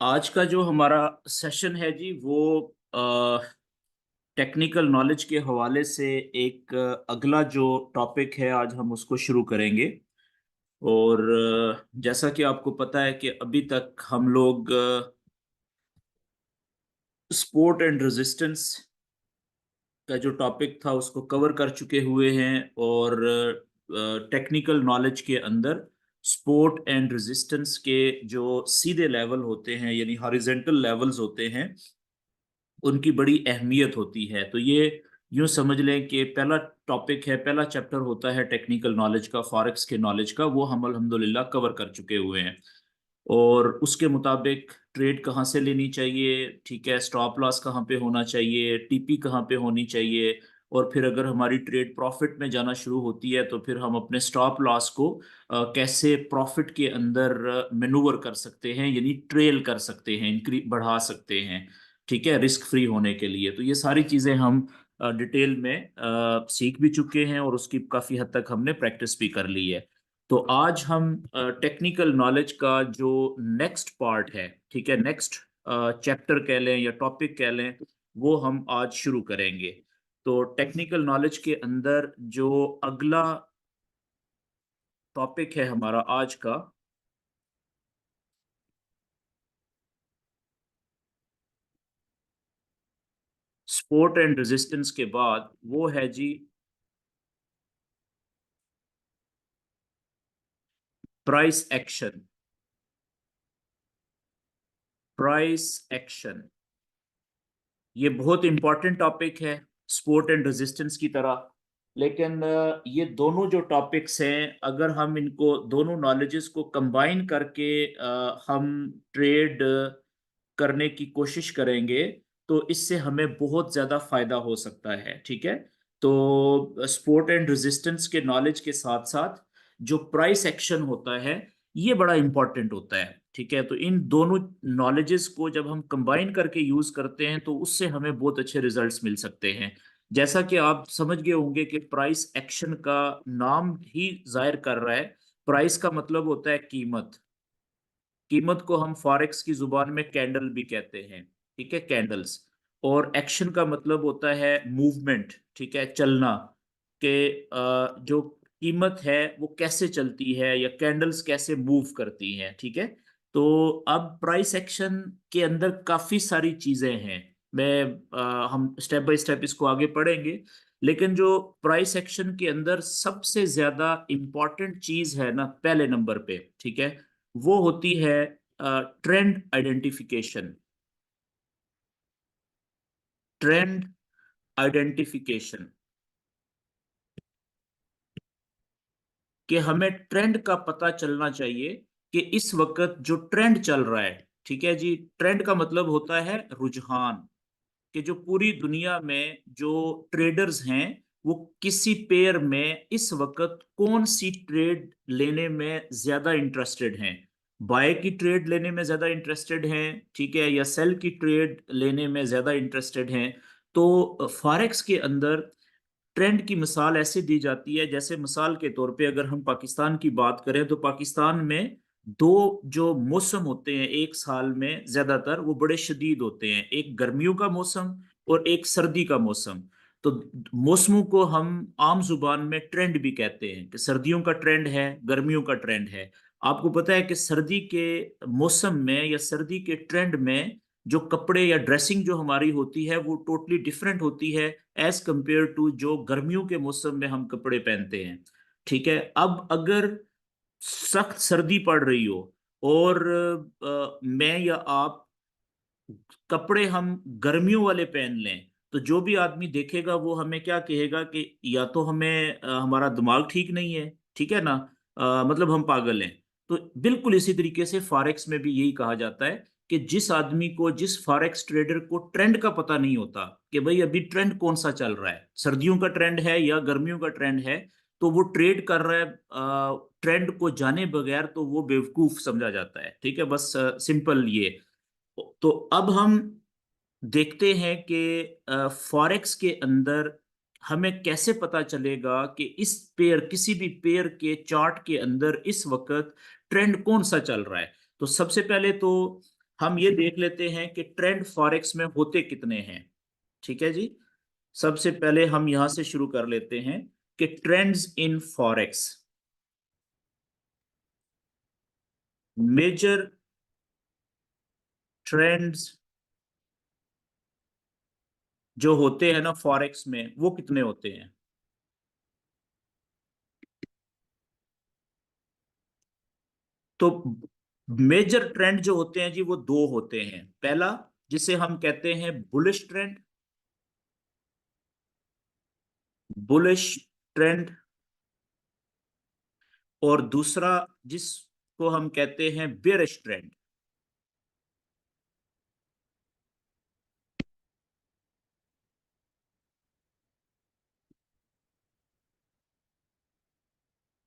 आज का जो हमारा सेशन है जी वो टेक्निकल नॉलेज के हवाले से एक अगला जो टॉपिक है आज हम उसको शुरू करेंगे। और जैसा कि आपको पता है कि अभी तक हम लोग स्पोर्ट एंड रेजिस्टेंस का जो टॉपिक था उसको कवर कर चुके हुए हैं। और टेक्निकल नॉलेज के अंदर स्पोर्ट एंड रेजिस्टेंस के जो सीधे लेवल होते हैं यानी हॉरिजेंटल लेवल्स होते हैं उनकी बड़ी अहमियत होती है। तो ये यूं समझ लें कि पहला टॉपिक है, पहला चैप्टर होता है टेक्निकल नॉलेज का, फॉरेक्स के नॉलेज का, वो हम अल्हम्दुलिल्लाह कवर कर चुके हुए हैं। और उसके मुताबिक ट्रेड कहाँ से लेनी चाहिए, ठीक है, स्टॉप लॉस कहाँ पे होना चाहिए, टीपी कहाँ पे होनी चाहिए। और फिर अगर हमारी ट्रेड प्रॉफिट में जाना शुरू होती है तो फिर हम अपने स्टॉप लॉस को कैसे प्रॉफिट के अंदर मैनूवर कर सकते हैं, यानी ट्रेल कर सकते हैं, इंक्री बढ़ा सकते हैं, ठीक है, रिस्क फ्री होने के लिए। तो ये सारी चीजें हम डिटेल में सीख भी चुके हैं और उसकी काफी हद तक हमने प्रैक्टिस भी कर ली है। तो आज हम टेक्निकल नॉलेज का जो नेक्स्ट पार्ट है, ठीक है, नेक्स्ट चैप्टर कह लें या टॉपिक कह लें, वो हम आज शुरू करेंगे। तो टेक्निकल नॉलेज के अंदर जो अगला टॉपिक है हमारा आज का, सपोर्ट एंड रेजिस्टेंस के बाद, वो है जी प्राइस एक्शन। प्राइस एक्शन ये बहुत इंपॉर्टेंट टॉपिक है स्पोर्ट एंड रेजिस्टेंस की तरह। लेकिन ये दोनों जो टॉपिक्स हैं, अगर हम इनको दोनों नॉलेजेस को कंबाइन करके हम ट्रेड करने की कोशिश करेंगे तो इससे हमें बहुत ज्यादा फायदा हो सकता है, ठीक है। तो स्पोर्ट एंड रेजिस्टेंस के नॉलेज के साथ साथ जो प्राइस एक्शन होता है ये बड़ा इंपॉर्टेंट होता है, ठीक है। तो इन दोनों नॉलेजेस को जब हम कंबाइन करके यूज करते हैं तो उससे हमें बहुत अच्छे रिजल्ट्स मिल सकते हैं। जैसा कि आप समझ गए होंगे कि प्राइस एक्शन का नाम ही जाहिर कर रहा है। प्राइस का मतलब होता है कीमत। कीमत को हम फॉरेक्स की जुबान में कैंडल भी कहते हैं, ठीक है, कैंडल्स। और एक्शन का मतलब होता है मूवमेंट, ठीक है, चलना। के जो कीमत है वो कैसे चलती है या कैंडल्स कैसे मूव करती हैं, ठीक है। तो अब प्राइस एक्शन के अंदर काफी सारी चीजें हैं। हम स्टेप बाय स्टेप इसको आगे पढ़ेंगे। लेकिन जो प्राइस एक्शन के अंदर सबसे ज्यादा इंपॉर्टेंट चीज है ना, पहले नंबर पे, ठीक है, वो होती है ट्रेंड आइडेंटिफिकेशन। ट्रेंड आइडेंटिफिकेशन कि हमें ट्रेंड का पता चलना चाहिए कि इस वक्त जो ट्रेंड चल रहा है, ठीक है जी, ट्रेंड का मतलब होता है रुझान। कि जो पूरी दुनिया में जो ट्रेडर्स हैं वो किसी पेयर में इस वक्त कौन सी ट्रेड लेने में ज्यादा इंटरेस्टेड हैं। बाय की ट्रेड लेने में ज्यादा इंटरेस्टेड हैं, ठीक है, या सेल की ट्रेड लेने में ज्यादा इंटरेस्टेड हैं। तो फॉरेक्स के अंदर ट्रेंड की मिसाल ऐसे दी जाती है, जैसे मिसाल के तौर पे अगर हम पाकिस्तान की बात करें तो पाकिस्तान में दो जो मौसम होते हैं एक साल में, ज्यादातर वो बड़े शदीद होते हैं, एक गर्मियों का मौसम और एक सर्दी का मौसम। तो मौसमों को हम आम जुबान में ट्रेंड भी कहते हैं कि सर्दियों का ट्रेंड है, गर्मियों का ट्रेंड है। आपको पता है कि सर्दी के मौसम में या सर्दी के ट्रेंड में जो कपड़े या ड्रेसिंग जो हमारी होती है वो टोटली डिफरेंट होती है एज कंपेयर टू जो गर्मियों के मौसम में हम कपड़े पहनते हैं, ठीक है। अब अगर सख्त सर्दी पड़ रही हो और मैं या आप कपड़े हम गर्मियों वाले पहन लें तो जो भी आदमी देखेगा वो हमें क्या कहेगा कि या तो हमें हमारा दिमाग ठीक नहीं है, ठीक है ना, मतलब हम पागल हैं। तो बिल्कुल इसी तरीके से फॉरेक्स में भी यही कहा जाता है कि जिस आदमी को, जिस फॉरेक्स ट्रेडर को ट्रेंड का पता नहीं होता कि भाई अभी ट्रेंड कौन सा चल रहा है, सर्दियों का ट्रेंड है या गर्मियों का ट्रेंड है, तो वो ट्रेड कर रहा है ट्रेंड को जाने बगैर, तो वो बेवकूफ समझा जाता है, ठीक है, बस सिंपल ये। तो अब हम देखते हैं कि फॉरेक्स के अंदर हमें कैसे पता चलेगा कि इस पेयर, किसी भी पेयर के चार्ट के अंदर इस वक्त ट्रेंड कौन सा चल रहा है। तो सबसे पहले तो हम ये देख लेते हैं कि ट्रेंड फॉरेक्स में होते कितने हैं। ठीक है जी। सबसे पहले हम यहां से शुरू कर लेते हैं कि trends in forex, major trends जो होते हैं ना फॉरेक्स में, वो कितने होते हैं। तो मेजर ट्रेंड जो होते हैं जी वो दो होते हैं। पहला, जिसे हम कहते हैं बुलिश ट्रेंड, बुलिश ट्रेंड। और दूसरा जिसको हम कहते हैं बेरिश ट्रेंड।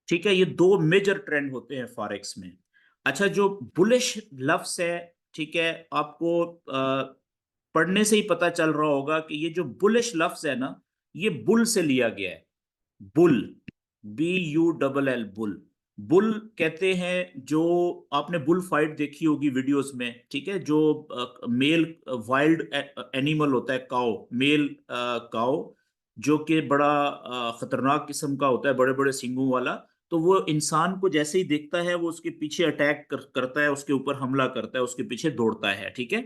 ठीक है, ये दो मेजर ट्रेंड होते हैं फॉरेक्स में। अच्छा, जो बुलिश लफ्ज है, ठीक है, आपको पढ़ने से ही पता चल रहा होगा कि ये जो बुलिश लफ्ज है ना, ये बुल से लिया गया है। Bull, BULL, bull. बुल कहते हैं, जो आपने बुल फाइट देखी होगी वीडियोस में, ठीक है, जो मेल वाइल्ड एनिमल होता है, काओ, मेल काओ, जो कि बड़ा खतरनाक किस्म का होता है, बड़े बड़े सींगों वाला। तो वो इंसान को जैसे ही देखता है वो उसके पीछे अटैक करता है, उसके ऊपर हमला करता है, उसके पीछे दौड़ता है। ठीक है।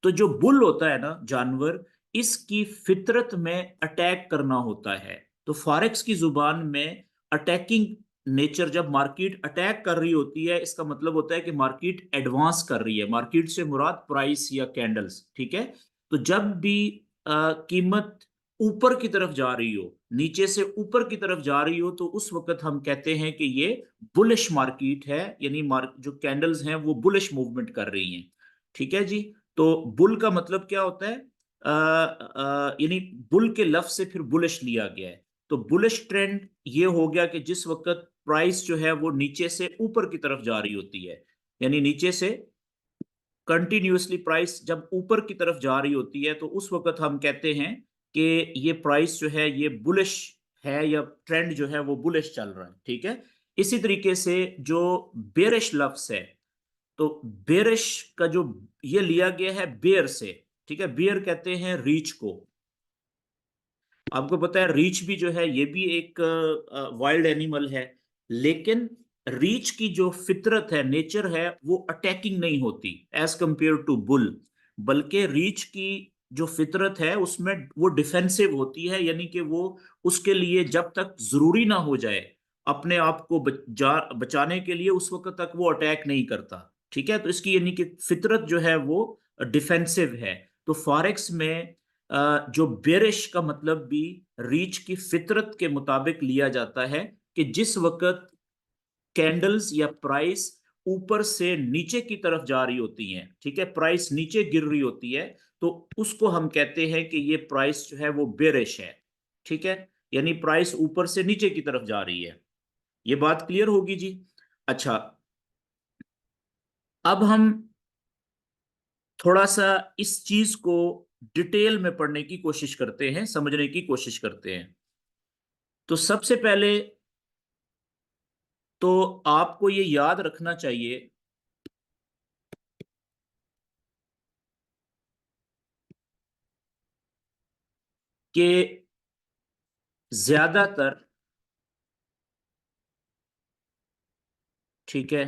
तो जो बुल होता है ना जानवर, इसकी फितरत में अटैक करना होता है। तो फॉरेक्स की जुबान में अटैकिंग नेचर, जब मार्केट अटैक कर रही होती है, इसका मतलब होता है कि मार्केट एडवांस कर रही है। मार्केट से मुराद प्राइस या कैंडल्स। ठीक है। तो जब भी कीमत ऊपर की तरफ जा रही हो, नीचे से ऊपर की तरफ जा रही हो, तो उस वक्त हम कहते हैं कि ये बुलिश मार्केट है, यानी जो कैंडल्स हैं वो बुलिश मूवमेंट कर रही हैं। ठीक है जी। तो बुल का मतलब क्या होता है, यानी बुल के लफ्ज से फिर बुलिश लिया गया है। तो बुलिश ट्रेंड ये हो गया कि जिस वक्त प्राइस जो है वो नीचे से ऊपर की तरफ जा रही होती है, यानी नीचे से कंटिन्यूअसली प्राइस जब ऊपर की तरफ जा रही होती है, तो उस वक्त हम कहते हैं कि ये प्राइस जो है ये बुलिश है, या ट्रेंड जो है वो बुलिश चल रहा है। ठीक है। इसी तरीके से जो बेरिश लफ्ज है, तो बेरिश का जो ये लिया गया है बेयर से। ठीक है। बेयर कहते हैं रीच को। आपको पता है रीछ भी जो है ये भी एक वाइल्ड एनिमल है, लेकिन रीछ की जो फितरत है, नेचर है, वो अटैकिंग नहीं होती एज कंपेयर टू बुल। बल्कि रीछ की जो फितरत है उसमें वो डिफेंसिव होती है, यानी कि वो उसके लिए जब तक जरूरी ना हो जाए अपने आप को बचाने के लिए, उस वक्त तक वो अटैक नहीं करता। ठीक है। तो इसकी यानी कि फितरत जो है वो डिफेंसिव है। तो फॉरेक्स में जो बेरिश का मतलब भी रीच की फितरत के मुताबिक लिया जाता है, कि जिस वक्त कैंडल्स या प्राइस ऊपर से नीचे की तरफ जा रही होती हैं, ठीक है, प्राइस नीचे गिर रही होती है, तो उसको हम कहते हैं कि ये प्राइस जो है वो बेरिश है। ठीक है। यानी प्राइस ऊपर से नीचे की तरफ जा रही है। ये बात क्लियर होगी जी। अच्छा, अब हम थोड़ा सा इस चीज को डिटेल में पढ़ने की कोशिश करते हैं, समझने की कोशिश करते हैं। तो सबसे पहले तो आपको ये याद रखना चाहिए कि ज्यादातर, ठीक है,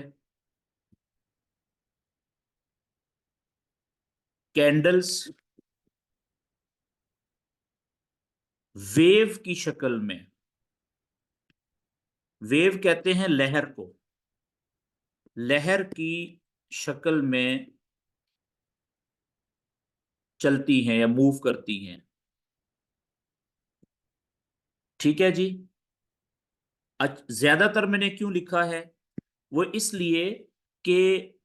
कैंडल्स वेव की शक्ल में, वेव कहते हैं लहर को, लहर की शक्ल में चलती हैं या मूव करती हैं। ठीक है जी। ज्यादातर मैंने क्यों लिखा है, वो इसलिए कि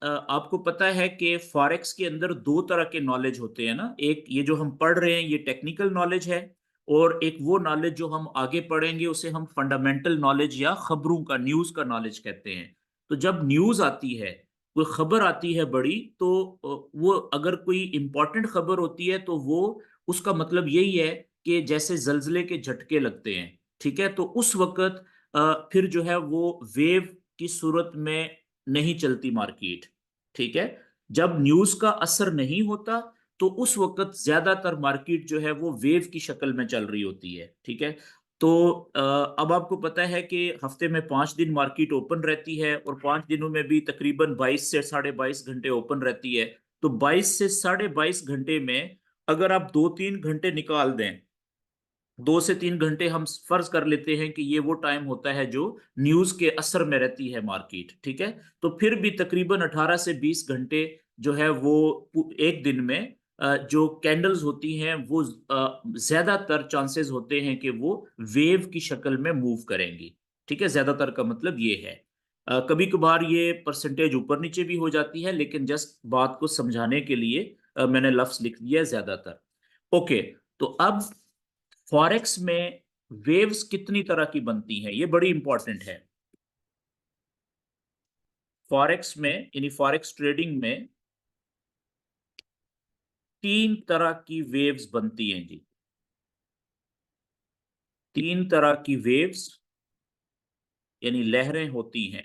आपको पता है कि फॉरेक्स के अंदर दो तरह के नॉलेज होते हैं ना। एक ये जो हम पढ़ रहे हैं ये टेक्निकल नॉलेज है, और एक वो नॉलेज जो हम आगे पढ़ेंगे उसे हम फंडामेंटल नॉलेज या खबरों का, न्यूज का नॉलेज कहते हैं। तो जब न्यूज आती है, कोई खबर आती है बड़ी, तो वो अगर कोई इंपॉर्टेंट खबर होती है तो वो, उसका मतलब यही है कि जैसे जलजले के झटके लगते हैं। ठीक है। तो उस वक्त फिर जो है वो वेव की सूरत में नहीं चलती मार्केट। ठीक है। जब न्यूज का असर नहीं होता तो उस वक्त ज्यादातर मार्केट जो है वो वेव की शक्ल में चल रही होती है। ठीक है। तो अब आपको पता है कि हफ्ते में 5 दिन मार्केट ओपन रहती है और 5 दिनों में भी तकरीबन 22 से 22.5 घंटे ओपन रहती है। तो 22 से 22.5 घंटे में अगर आप 2-3 घंटे निकाल दें, 2 से 3 घंटे हम फर्ज कर लेते हैं कि ये वो टाइम होता है जो न्यूज के असर में रहती है मार्केट। ठीक है। तो फिर भी तकरीबन 18 से 20 घंटे जो है वो एक दिन में जो कैंडल्स होती हैं वो ज्यादातर चांसेस होते हैं कि वो वेव की शक्ल में मूव करेंगी। ठीक है। ज्यादातर का मतलब ये है। कभी कभार ये परसेंटेज ऊपर नीचे भी हो जाती है, लेकिन जस्ट बात को समझाने के लिए मैंने लफ्ज लिख दिया है ज्यादातर। ओके। तो अब फॉरेक्स में वेव्स कितनी तरह की बनती हैं, ये बड़ी इंपॉर्टेंट है। फॉरेक्स में यानी फॉरेक्स ट्रेडिंग में 3 तरह की वेव्स बनती हैं जी। 3 तरह की वेव्स यानी लहरें होती हैं।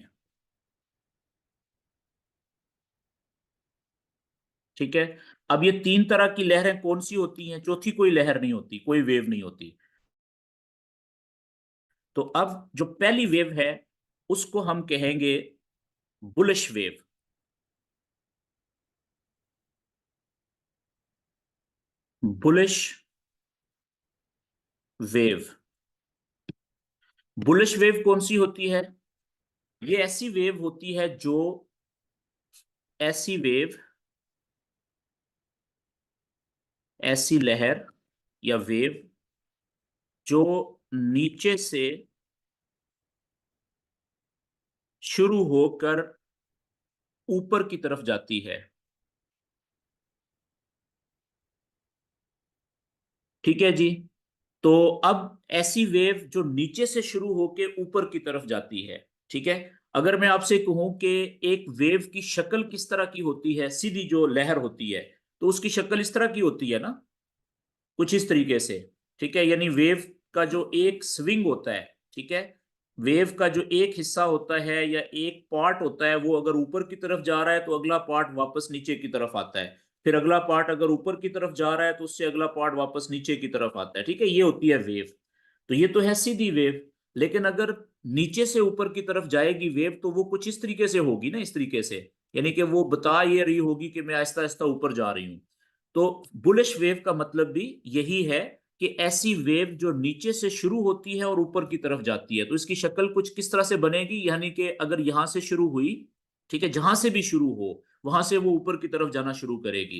ठीक है। अब ये 3 तरह की लहरें कौन सी होती हैं? चौथी कोई लहर नहीं होती, कोई वेव नहीं होती। तो अब जो पहली वेव है उसको हम कहेंगे bullish wave. Bullish wave. Bullish wave कौन सी होती है? ये ऐसी वेव होती है जो ऐसी वेव, ऐसी लहर या वेव जो नीचे से शुरू होकर ऊपर की तरफ जाती है। ठीक है जी। तो अब ऐसी वेव जो नीचे से शुरू होके ऊपर की तरफ जाती है। ठीक है। अगर मैं आपसे कहूं कि एक वेव की शक्ल किस तरह की होती है, सीधी जो लहर होती है, तो उसकी शक्ल इस तरह की होती है ना, कुछ इस तरीके से। ठीक है। यानी वेव का जो एक स्विंग होता है, ठीक है, वेव का जो एक हिस्सा होता है या एक पार्ट होता है, वो अगर ऊपर की तरफ जा रहा है तो अगला पार्ट वापस नीचे की तरफ आता है। फिर अगला पार्ट अगर ऊपर की तरफ जा रहा है तो उससे अगला पार्ट वापस नीचे की तरफ आता है। ठीक है। ये होती है वेव। तो ये तो है सीधी वेव। लेकिन अगर नीचे से ऊपर की तरफ जाएगी वेव तो वो कुछ इस तरीके से होगी ना, इस तरीके से। यानी कि वो बता ये रही होगी कि मैं आहिस्ता आहिस्ता ऊपर जा रही हूँ। तो बुलिश वेव का मतलब भी यही है कि ऐसी वेव जो नीचे से शुरू होती है और ऊपर की तरफ जाती है। तो इसकी शक्ल कुछ किस तरह से बनेगी, यानी कि अगर यहां से शुरू हुई, ठीक है, जहां से भी शुरू हो वहां से वो ऊपर की तरफ जाना शुरू करेगी।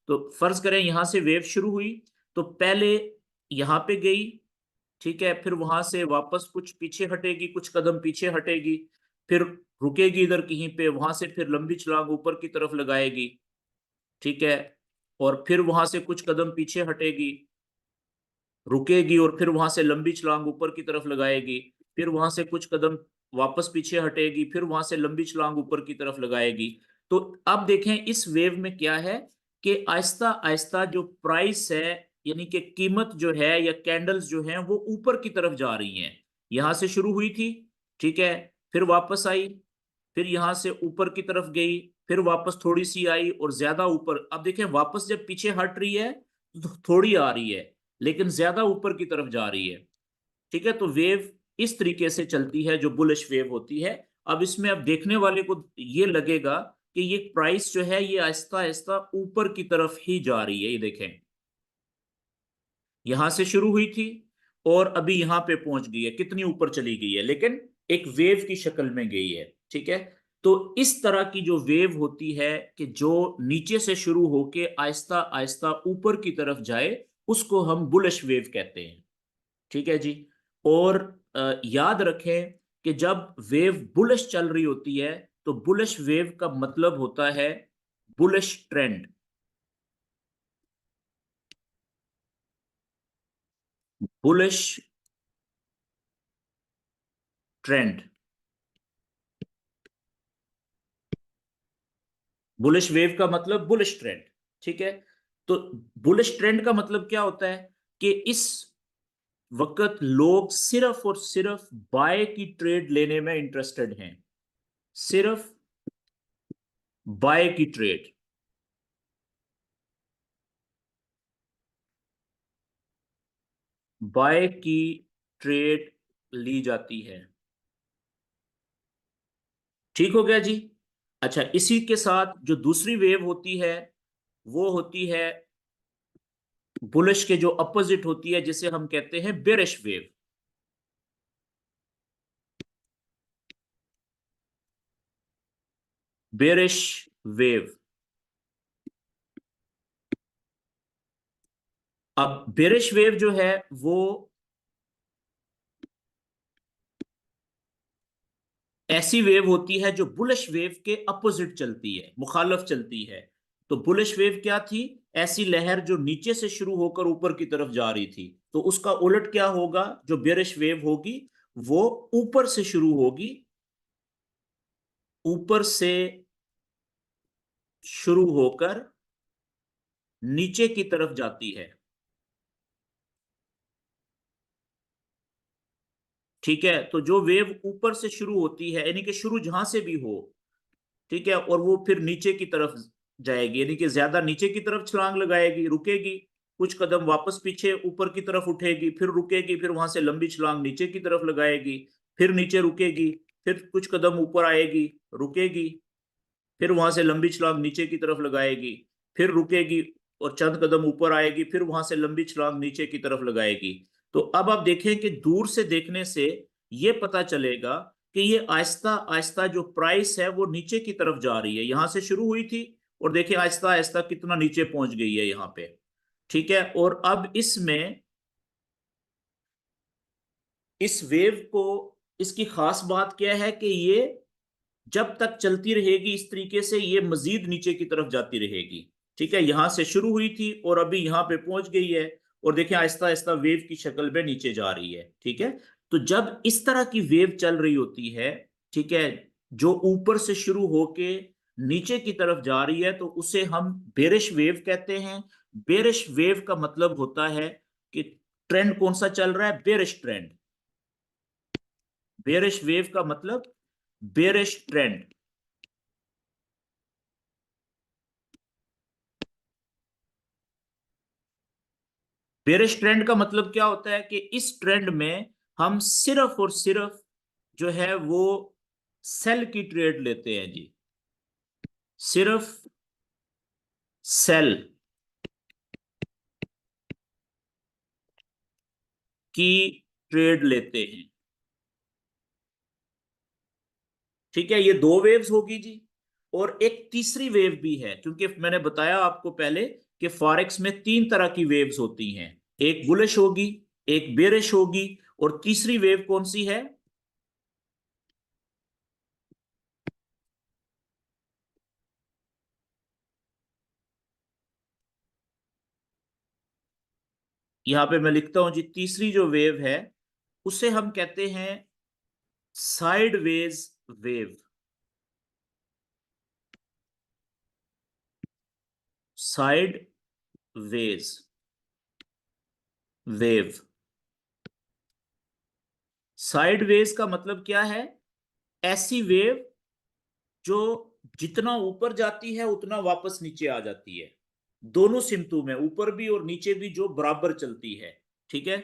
तो फर्ज करें यहां से वेव शुरू हुई, तो पहले यहां पे गई, ठीक है, फिर वहां से वापस कुछ पीछे हटेगी, कुछ कदम पीछे हटेगी, फिर रुकेगी इधर कहीं पे, वहां से फिर लंबी छलांग ऊपर की तरफ लगाएगी। ठीक है। और फिर वहां से कुछ कदम पीछे हटेगी, रुकेगी, और फिर वहां से लंबी छलांग ऊपर की तरफ लगाएगी। फिर वहां से कुछ कदम वापस पीछे हटेगी, फिर वहां से लंबी छलांग ऊपर की तरफ लगाएगी। तो अब देखें इस वेव में क्या है कि आहिस्ता आहिस्ता जो प्राइस है, यानी कि कीमत जो है या कैंडल्स जो हैं वो ऊपर की तरफ जा रही हैं। यहां से शुरू हुई थी, ठीक है, फिर वापस आई, फिर यहां से ऊपर की तरफ गई, फिर वापस थोड़ी सी आई और ज्यादा ऊपर। अब देखें वापस जब पीछे हट रही है तो थोड़ी आ रही है, लेकिन ज्यादा ऊपर की तरफ जा रही है। ठीक है। तो वेव इस तरीके से चलती है जो बुलिश वेव होती है। अब इसमें अब देखने वाले को ये लगेगा कि ये प्राइस जो है ये आहिस्ता आहिस्ता ऊपर की तरफ ही जा रही है। ये देखें, यहां से शुरू हुई थी और अभी यहां पे पहुंच गई है, कितनी ऊपर चली गई है, लेकिन एक वेव की शक्ल में गई है। ठीक है। तो इस तरह की जो वेव होती है कि जो नीचे से शुरू होके आहिस्ता आहिस्ता ऊपर की तरफ जाए, उसको हम बुलिश वेव कहते हैं। ठीक है जी। और याद रखें कि जब वेव बुलिश चल रही होती है तो बुलिश वेव का मतलब होता है bullish trend. Bullish trend. Bullish wave का मतलब बुलिश ट्रेंड। ठीक है। तो बुलिश ट्रेंड का मतलब क्या होता है कि इस वक्त लोग सिर्फ और सिर्फ बाय की ट्रेड लेने में इंटरेस्टेड हैं। सिर्फ बाय की ट्रेड। बाय की ट्रेड ली जाती है। ठीक हो गया जी। अच्छा, इसी के साथ जो दूसरी वेव होती है वो होती है बुलिश के जो अपोजिट होती है, जिसे हम कहते हैं बेरिश वेव। Bearish wave. अब बेरिश वेव जो है वो ऐसी वेव होती है जो बुलिश वेव के अपोजिट चलती है, मुखालफ चलती है। तो बुलिश वेव क्या थी? ऐसी लहर जो नीचे से शुरू होकर ऊपर की तरफ जा रही थी। तो उसका उलट क्या होगा? जो बेरिश वेव होगी वो ऊपर से शुरू होगी, ऊपर से शुरू होकर नीचे की तरफ जाती है। ठीक है, तो जो वेव ऊपर से शुरू होती है, यानी कि शुरू जहां से भी हो, ठीक है, और वो फिर नीचे की तरफ जाएगी, यानी कि ज्यादा नीचे की तरफ छलांग लगाएगी, रुकेगी, कुछ कदम वापस पीछे ऊपर की तरफ उठेगी, फिर रुकेगी, फिर वहां से लंबी छलांग नीचे की तरफ लगाएगी, फिर नीचे रुकेगी, फिर कुछ कदम ऊपर आएगी, रुकेगी, फिर वहां से लंबी छलांग नीचे की तरफ लगाएगी, फिर रुकेगी और चंद कदम ऊपर आएगी, फिर वहां से लंबी छलांग नीचे की तरफ लगाएगी। तो अब आप देखें कि दूर से देखने से ये पता चलेगा कि ये आहिस्ता आहिस्ता जो प्राइस है वो नीचे की तरफ जा रही है। यहां से शुरू हुई थी और देखिए आहिस्ता आहिस्ता कितना नीचे पहुंच गई है यहाँ पे। ठीक है, और अब इसमें इस वेव को, इसकी खास बात क्या है कि ये जब तक चलती रहेगी इस तरीके से, ये मजीद नीचे की तरफ जाती रहेगी। ठीक है, यहां से शुरू हुई थी और अभी यहां पे पहुंच गई है, और देखिए आहिस्ता आहिस्ता वेव की शक्ल में नीचे जा रही है। ठीक है, तो जब इस तरह की वेव चल रही होती है, ठीक है, जो ऊपर से शुरू होके नीचे की तरफ जा रही है, तो उसे हम बेरिश वेव कहते हैं। बेरिश वेव का मतलब होता है कि ट्रेंड कौन सा चल रहा है? Bearish trend. बेरिश वेव का मतलब बेरिश ट्रेंड। बेरिश ट्रेंड का मतलब क्या होता है कि इस ट्रेंड में हम सिर्फ और सिर्फ जो है वो सेल की ट्रेड लेते हैं जी। सिर्फ सेल की ट्रेड लेते हैं। ठीक है, ये दो वेव्स होगी जी। और एक तीसरी वेव भी है, क्योंकि मैंने बताया आपको पहले कि फॉरेक्स में तीन तरह की वेव्स होती हैं। एक बुलिश होगी, एक बेरिश होगी, और तीसरी वेव कौन सी है? यहां पे मैं लिखता हूं जी, तीसरी जो वेव है उसे हम कहते हैं sideways wave. Sideways wave. Sideways का मतलब क्या है? ऐसी वेव जो जितना ऊपर जाती है उतना वापस नीचे आ जाती है। दोनों सिमतों में, ऊपर भी और नीचे भी, जो बराबर चलती है। ठीक है,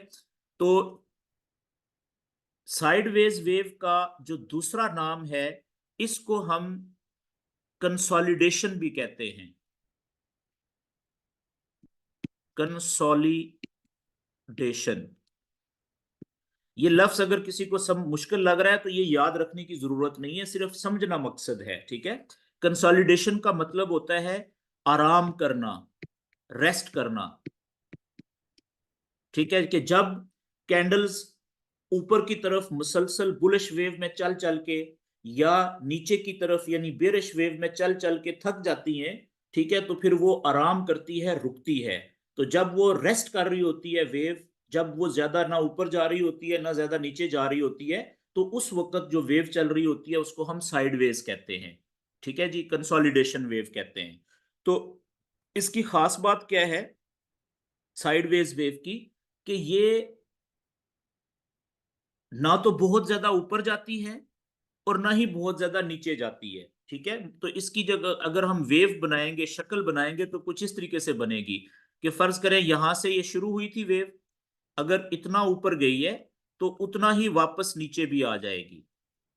तो साइडवेज वेव का जो दूसरा नाम है, इसको हम कंसोलिडेशन भी कहते हैं। कंसोलिडेशन। ये लफ्ज अगर किसी को सब मुश्किल लग रहा है तो ये याद रखने की जरूरत नहीं है, सिर्फ समझना मकसद है। ठीक है, कंसोलिडेशन का मतलब होता है आराम करना, रेस्ट करना। ठीक है, कि जब कैंडल्स ऊपर की तरफ मुसलसल बुलिश वेव में चल चल के, या नीचे की तरफ यानी बेरिश वेव में चल चल के थक जाती हैं, ठीक है, तो फिर वो आराम करती है, रुकती है। तो जब वो रेस्ट कर रही होती है वेव, जब वो ज्यादा ना ऊपर जा रही होती है ना ज्यादा नीचे जा रही होती है, तो उस वक्त जो वेव चल रही होती है उसको हम साइडवेज कहते हैं। ठीक है जी, कंसोलिडेशन वेव कहते हैं। तो इसकी खास बात क्या है साइडवेज वेव की? कि ये ना तो बहुत ज्यादा ऊपर जाती है और ना ही बहुत ज्यादा नीचे जाती है। ठीक है, तो इसकी जगह अगर हम वेव बनाएंगे, शक्ल बनाएंगे, तो कुछ इस तरीके से बनेगी कि फर्ज करें यहां से ये शुरू हुई थी वेव, अगर इतना ऊपर गई है तो उतना ही वापस नीचे भी आ जाएगी।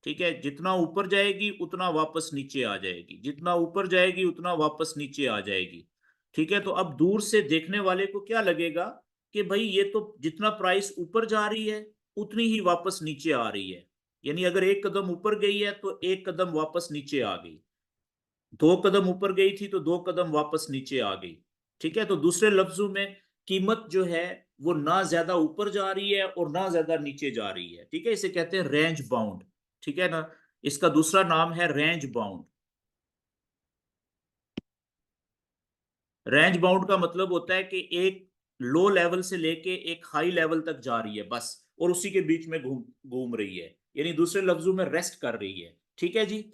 ठीक है, जितना ऊपर जाएगी उतना वापस नीचे आ जाएगी, जितना ऊपर जाएगी उतना वापस नीचे आ जाएगी। ठीक है, तो अब दूर से देखने वाले को क्या लगेगा कि भाई ये तो जितना प्राइस ऊपर जा रही है उतनी ही वापस नीचे आ रही है। यानी अगर एक कदम ऊपर गई है तो एक कदम वापस नीचे आ गई, दो कदम ऊपर गई थी तो दो कदम वापस नीचे आ गई। ठीक है, तो दूसरे लफ्जों में कीमत जो है वो ना ज्यादा ऊपर जा रही है और ना ज्यादा नीचे जा रही है। ठीक है, इसे कहते हैं रेंज बाउंड। ठीक है ना, इसका दूसरा नाम है रेंज बाउंड। रेंज बाउंड का मतलब होता है कि एक लो लेवल से लेके एक हाई लेवल तक जा रही है बस, और उसी के बीच में घूम घूम रही है, यानी दूसरे लफ्जों में रेस्ट कर रही है। ठीक है जी।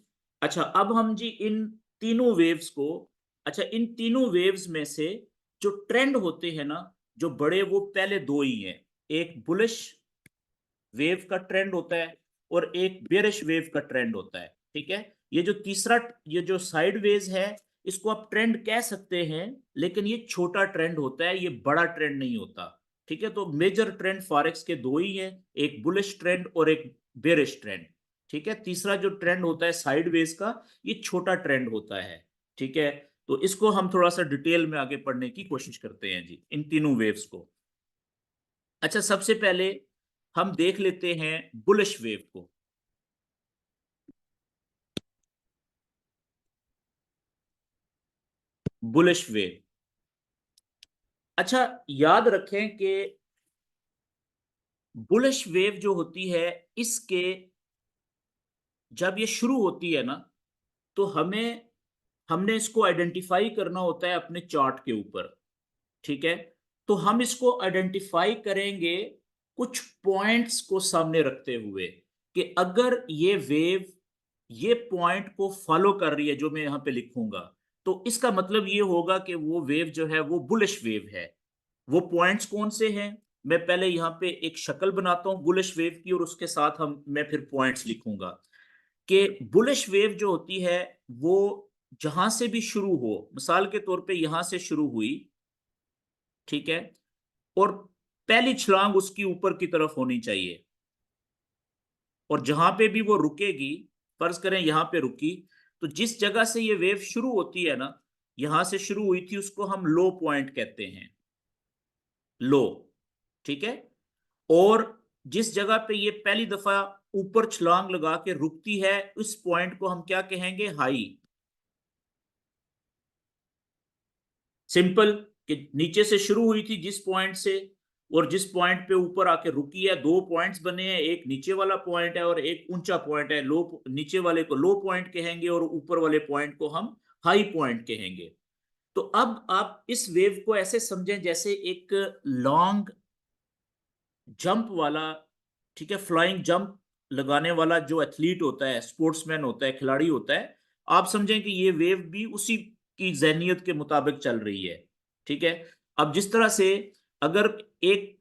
अच्छा, अब हम जी इन तीनों वेव्स को, अच्छा इन तीनों वेव्स में से जो ट्रेंड होते हैं ना, जो बड़े, वो पहले दो ही हैं। एक बुलिश वेव का ट्रेंड होता है और एक बेरिश वेव का ट्रेंड होता है। ठीक है, ये जो तीसरा, ये जो साइडवेज है, इसको आप ट्रेंड कह सकते हैं, लेकिन ये छोटा ट्रेंड होता है, ये बड़ा ट्रेंड नहीं होता। ठीक है, तो मेजर ट्रेंड फॉरेक्स के दो ही हैं, एक बुलिश ट्रेंड और एक बेरिश ट्रेंड। ठीक है, तीसरा जो ट्रेंड होता है साइडवेज का, ये छोटा ट्रेंड होता है। ठीक है, तो इसको हम थोड़ा सा डिटेल में आगे पढ़ने की कोशिश करते हैं जी, इन तीनों वेव्स को। अच्छा, सबसे पहले हम देख लेते हैं बुलिश वेव को। बुलिश वेव, अच्छा याद रखें कि बुलिश वेव जो होती है, इसके जब ये शुरू होती है ना, तो हमने इसको आइडेंटिफाई करना होता है अपने चार्ट के ऊपर। ठीक है, तो हम इसको आइडेंटिफाई करेंगे कुछ पॉइंट्स को सामने रखते हुए, कि अगर ये वेव ये पॉइंट को फॉलो कर रही है जो मैं यहां पे लिखूंगा, तो इसका मतलब ये होगा कि वो वेव जो है वो बुलिश वेव है। वो पॉइंट्स कौन से हैं, मैं पहले यहाँ पे एक शक्ल बनाता हूँ बुलिश वेव की, और उसके साथ हम मैं फिर पॉइंट्स लिखूंगा। कि बुलिश वेव जो होती है वो जहां से भी शुरू हो, मिसाल के तौर पे यहां से शुरू हुई, ठीक है, और पहली छलांग उसकी ऊपर की तरफ होनी चाहिए, और जहां पे भी वो रुकेगी, फर्ज करें यहां पे रुकी, तो जिस जगह से ये वेव शुरू होती है ना, यहां से शुरू हुई थी, उसको हम लो पॉइंट कहते हैं, लो। ठीक है, और जिस जगह पे ये पहली दफा ऊपर छलांग लगा के रुकती है, उस पॉइंट को हम क्या कहेंगे, हाई। सिंपल, कि नीचे से शुरू हुई थी जिस पॉइंट से, और जिस पॉइंट पे ऊपर आके रुकी है, दो पॉइंट्स बने हैं, एक नीचे वाला पॉइंट है और एक ऊंचा पॉइंट है। लो, नीचे वाले को लो पॉइंट कहेंगे और ऊपर वाले पॉइंट को हम हाई पॉइंट कहेंगे। तो अब आप इस वेव को ऐसे समझें जैसे एक लॉन्ग जंप वाला, ठीक है, फ्लाइंग जंप लगाने वाला जो एथलीट होता है, स्पोर्ट्समैन होता है, खिलाड़ी होता है, आप समझें कि ये वेव भी उसी की जहनियत के मुताबिक चल रही है। ठीक है, अब जिस तरह से अगर एक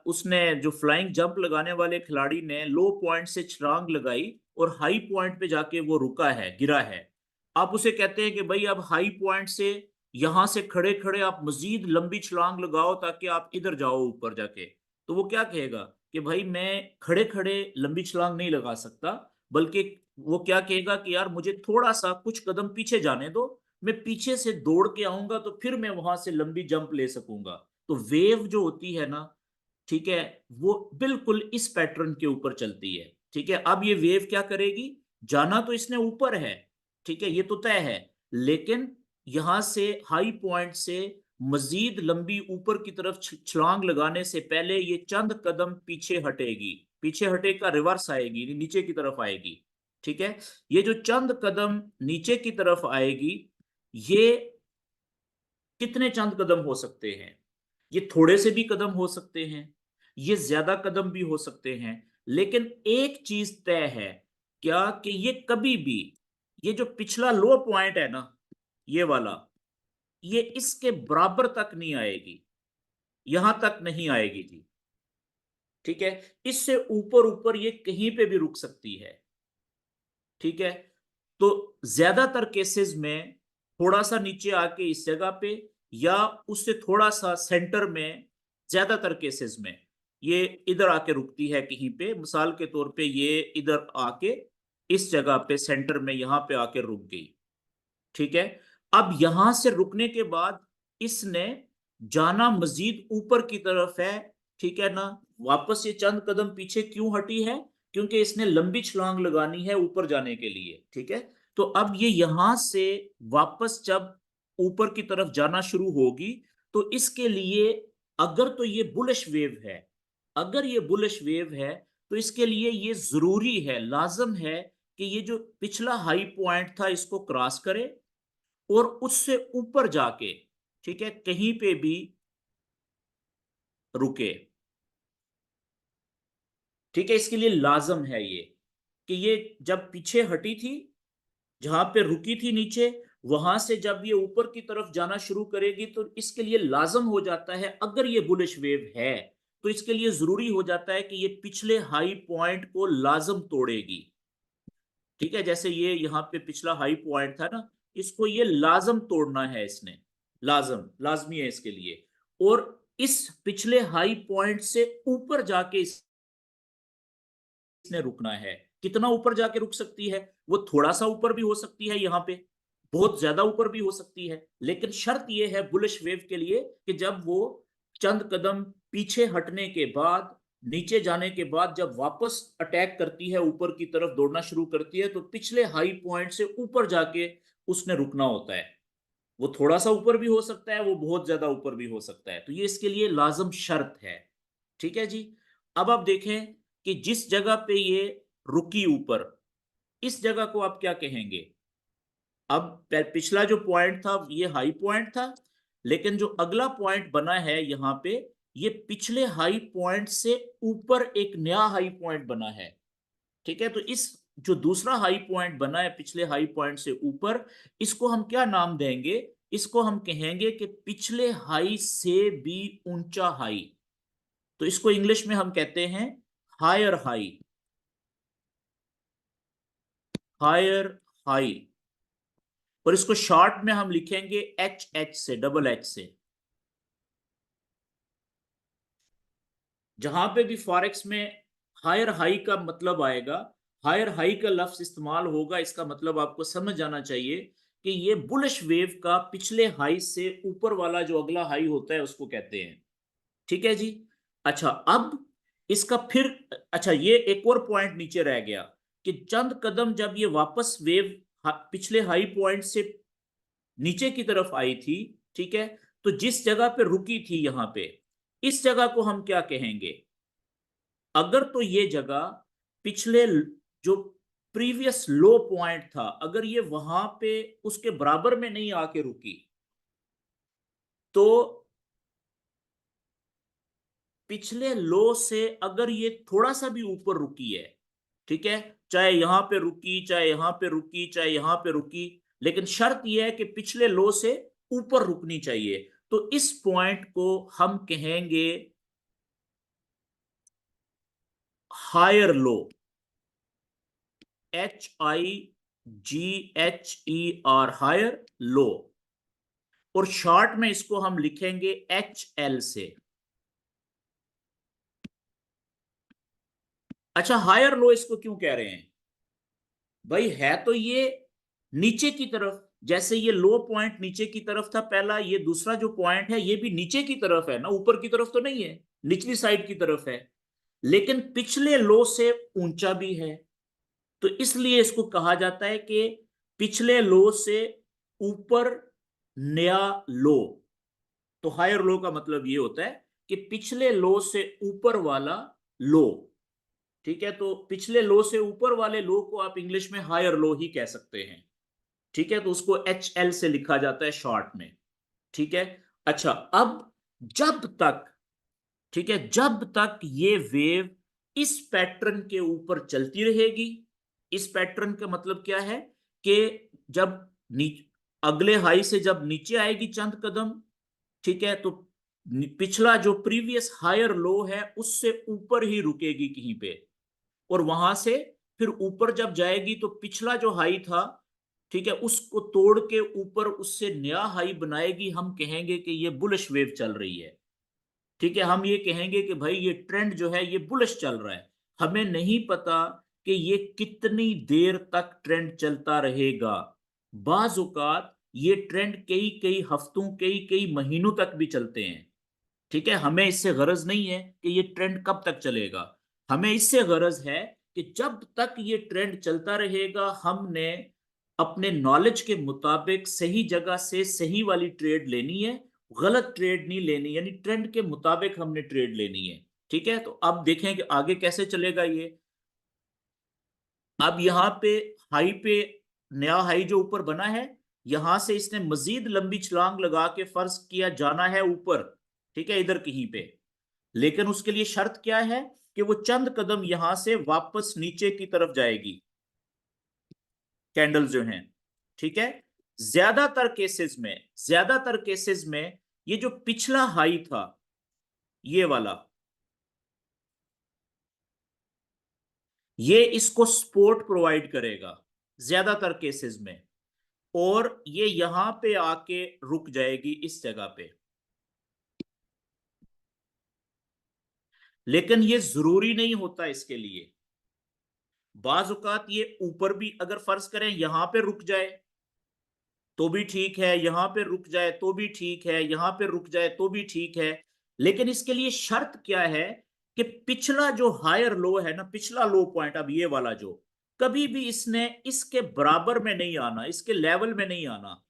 उसने जो फ्लाइंग जंप लगाने वाले खिलाड़ी ने लो पॉइंट से छलांग लगाई और हाई पॉइंट पे जाके वो रुका है, गिरा है, आप उसे कहते हैं कि भाई अब हाई पॉइंट से यहां से खड़े खड़े आप मजीद लंबी छलांग लगाओ ताकि आप इधर जाओ ऊपर जाके। तो वो क्या कहेगा कि भाई मैं खड़े खड़े लंबी छलांग नहीं लगा सकता, बल्कि वो क्या कहेगा कि यार मुझे थोड़ा सा कुछ कदम पीछे जाने दो, मैं पीछे से दौड़ के आऊंगा तो फिर मैं वहां से लंबी जंप ले सकूंगा। तो वेव जो होती है ना, ठीक है, वो बिल्कुल इस पैटर्न के ऊपर चलती है। ठीक है, अब ये वेव क्या करेगी, जाना तो इसने ऊपर है, ठीक है, ये तो तय है, लेकिन यहां से हाई पॉइंट से मजीद लंबी ऊपर की तरफ छलांग लगाने से पहले ये चंद कदम पीछे हटेगी, पीछे हटेगा रिवर्स आएगी, नीचे की तरफ आएगी। ठीक है, ये जो चंद कदम नीचे की तरफ आएगी, ये कितने चंद कदम हो सकते हैं, ये थोड़े से भी कदम हो सकते हैं, ये ज्यादा कदम भी हो सकते हैं, लेकिन एक चीज तय है, क्या, कि ये कभी भी, ये जो पिछला लो पॉइंट है ना, ये वाला, ये इसके बराबर तक नहीं आएगी, यहां तक नहीं आएगी जी। ठीक है, इससे ऊपर ऊपर ये कहीं पे भी रुक सकती है। ठीक है, तो ज्यादातर केसेस में थोड़ा सा नीचे आके इस जगह पे, या उससे थोड़ा सा सेंटर में ज्यादातर केसेस में ये इधर आके रुकती है कहीं पे, मिसाल के तौर पे ये इधर आके इस जगह पे सेंटर में यहां पे आके रुक गई। ठीक है। अब यहां से रुकने के बाद इसने जाना मजीद ऊपर की तरफ है। ठीक है ना। वापस ये चंद कदम पीछे क्यों हटी है? क्योंकि इसने लंबी छलांग लगानी है ऊपर जाने के लिए। ठीक है। तो अब ये यहां से वापस जब ऊपर की तरफ जाना शुरू होगी तो इसके लिए, अगर तो ये बुलिश वेव है, अगर ये बुलिश वेव है तो इसके लिए ये जरूरी है, लाजम है कि ये जो पिछला हाई पॉइंट था इसको क्रॉस करे और उससे ऊपर जाके, ठीक है, कहीं पे भी रुके। ठीक है। इसके लिए लाजम है ये कि ये जब पीछे हटी थी, जहां पे रुकी थी नीचे, वहां से जब ये ऊपर की तरफ जाना शुरू करेगी तो इसके लिए लाजम हो जाता है, अगर ये बुलिश वेव है तो इसके लिए जरूरी हो जाता है कि ये पिछले हाई पॉइंट को लाजम तोड़ेगी। ठीक है। जैसे ये यहाँ पे पिछला हाई पॉइंट था ना, इसको ये लाजम तोड़ना है इसने, लाजम लाजमी है इसके लिए। और इस पिछले हाई पॉइंट से ऊपर जाके इसने रुकना है। कितना ऊपर जाके रुक सकती है? वो थोड़ा सा ऊपर भी हो सकती है, यहाँ पे बहुत ज्यादा ऊपर भी हो सकती है, लेकिन शर्त यह है बुलिश वेव के लिए कि जब वो चंद कदम पीछे हटने के बाद, नीचे जाने के बाद जब वापस अटैक करती है, ऊपर की तरफ दौड़ना शुरू करती है, तो पिछले हाई पॉइंट से ऊपर जाके उसने रुकना होता है। वो थोड़ा सा ऊपर भी हो सकता है, वो बहुत ज्यादा ऊपर भी हो सकता है, तो ये इसके लिए लाजम शर्त है। ठीक है जी। अब आप देखें कि जिस जगह पे ये रुकी ऊपर, इस जगह को आप क्या कहेंगे? अब पिछला जो पॉइंट था ये हाई पॉइंट था, लेकिन जो अगला पॉइंट बना है यहां पे, ये पिछले हाई पॉइंट से ऊपर एक नया हाई पॉइंट बना है। ठीक है। तो इस जो दूसरा हाई पॉइंट बना है पिछले हाई पॉइंट से ऊपर, इसको हम क्या नाम देंगे? इसको हम कहेंगे कि पिछले हाई से भी ऊंचा हाई। तो इसको इंग्लिश में हम कहते हैं हायर हाई, हायर हाई। और इसको शॉर्ट में हम लिखेंगे एच, एच से, डबल एच से। जहां पे भी फॉरेक्स में हायर हाई का मतलब आएगा, हायर हाई का लफ्ज इस्तेमाल होगा, इसका मतलब आपको समझ आना चाहिए कि ये बुलिश वेव का पिछले हाई से ऊपर वाला जो अगला हाई होता है उसको कहते हैं। ठीक है जी। अच्छा, अब इसका फिर, अच्छा, ये एक और पॉइंट नीचे रह गया कि चंद कदम जब ये वापस वेव पिछले हाई पॉइंट से नीचे की तरफ आई थी, ठीक है, तो जिस जगह पे रुकी थी यहां पे, इस जगह को हम क्या कहेंगे? अगर तो ये जगह पिछले जो प्रीवियस लो पॉइंट था, अगर ये वहां पे उसके बराबर में नहीं आके रुकी, तो पिछले लो से अगर ये थोड़ा सा भी ऊपर रुकी है, ठीक है, चाहे यहां पे रुकी, चाहे यहां पे रुकी, चाहे यहां पे रुकी, लेकिन शर्त यह है कि पिछले लो से ऊपर रुकनी चाहिए, तो इस पॉइंट को हम कहेंगे higher low, HIGHER, higher low. और शॉर्ट में इसको हम लिखेंगे HL से। अच्छा, हायर लो इसको क्यों कह रहे हैं? भाई है तो ये नीचे की तरफ, जैसे ये लो पॉइंट नीचे की तरफ था पहला, ये दूसरा जो पॉइंट है ये भी नीचे की तरफ है ना, ऊपर की तरफ तो नहीं है, निचली साइड की तरफ है, लेकिन पिछले लो से ऊंचा भी है। तो इसलिए इसको कहा जाता है कि पिछले लो से ऊपर नया लो। तो हायर लो का मतलब ये होता है कि पिछले लो से ऊपर वाला लो। ठीक है। तो पिछले लो से ऊपर वाले लो को आप इंग्लिश में हायर लो ही कह सकते हैं। ठीक है। तो उसको HL से लिखा जाता है शॉर्ट में। ठीक है। अच्छा, अब जब तक, ठीक है, जब तक ये वेव इस पैटर्न के ऊपर चलती रहेगी, इस पैटर्न का मतलब क्या है कि जब अगले हाई से जब नीचे आएगी चंद कदम, ठीक है, तो पिछला जो प्रीवियस हायर लो है उससे ऊपर ही रुकेगी कहीं पे, और वहां से फिर ऊपर जब जाएगी तो पिछला जो हाई था, ठीक है, उसको तोड़ के ऊपर उससे नया हाई बनाएगी। हम कहेंगे कि ये बुलिश वेव चल रही है। ठीक है, हम ये कहेंगे कि भाई ये ट्रेंड जो है ये बुलिश चल रहा है। हमें नहीं पता कि ये कितनी देर तक ट्रेंड चलता रहेगा। बाज औकात ये ट्रेंड कई कई हफ्तों, कई कई महीनों तक भी चलते हैं। ठीक है, हमें इससे गरज नहीं है कि ये ट्रेंड कब तक चलेगा। हमें इससे गरज है कि जब तक ये ट्रेंड चलता रहेगा हमने अपने नॉलेज के मुताबिक सही जगह से सही वाली ट्रेड लेनी है, गलत ट्रेड नहीं लेनी, यानी ट्रेंड के मुताबिक हमने ट्रेड लेनी है। ठीक है, तो अब देखें कि आगे कैसे चलेगा ये। अब यहाँ पे नया हाई जो ऊपर बना है, यहां से इसने मजीद लंबी छलांग लगा के फर्ज किया जाना है ऊपर। ठीक है, इधर कहीं पे। लेकिन उसके लिए शर्त क्या है कि वो चंद कदम यहां से वापस नीचे की तरफ जाएगी कैंडल जो हैं। ठीक है, ज्यादातर केसेस में ये जो पिछला हाई था, ये वाला, ये इसको सपोर्ट प्रोवाइड करेगा ज्यादातर केसेस में, और ये यहां पे आके रुक जाएगी इस जगह पे। लेकिन ये जरूरी नहीं होता इसके लिए। बाज औकात ये ऊपर भी अगर फर्ज करें यहां पे रुक जाए तो भी ठीक है, यहां पे रुक जाए तो भी ठीक है, यहां पे रुक जाए तो भी ठीक है। लेकिन इसके लिए शर्त क्या है कि पिछला जो हायर लो है ना, पिछला लो पॉइंट, अब ये वाला जो, कभी भी इसने इसके बराबर में नहीं आना, इसके लेवल में नहीं आना।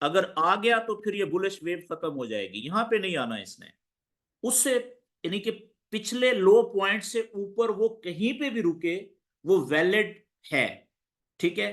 अगर आ गया तो फिर ये बुलिश वेव खत्म हो जाएगी, यहां पे नहीं आना इसने। उससे यानी कि पिछले लो पॉइंट से ऊपर वो कहीं पे भी रुके, वो वैलिड है। ठीक है,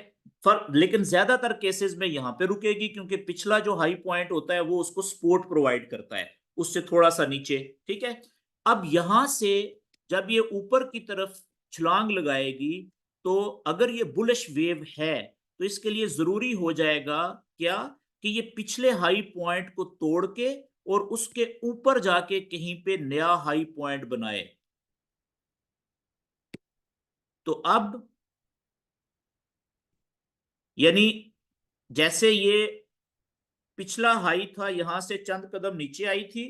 लेकिन ज्यादातर केसेस में यहां पे रुकेगी क्योंकि पिछला जो हाई पॉइंट होता है वो उसको सपोर्ट प्रोवाइड करता है उससे थोड़ा सा नीचे। ठीक है, अब यहां से जब ये ऊपर की तरफ छलांग लगाएगी, तो अगर ये बुलिश वेव है तो इसके लिए जरूरी हो जाएगा क्या, कि ये पिछले हाई पॉइंट को तोड़ के और उसके ऊपर जाके कहीं पे नया हाई पॉइंट बनाए। तो अब यानी जैसे ये पिछला हाई था यहां से चंद कदम नीचे आई थी,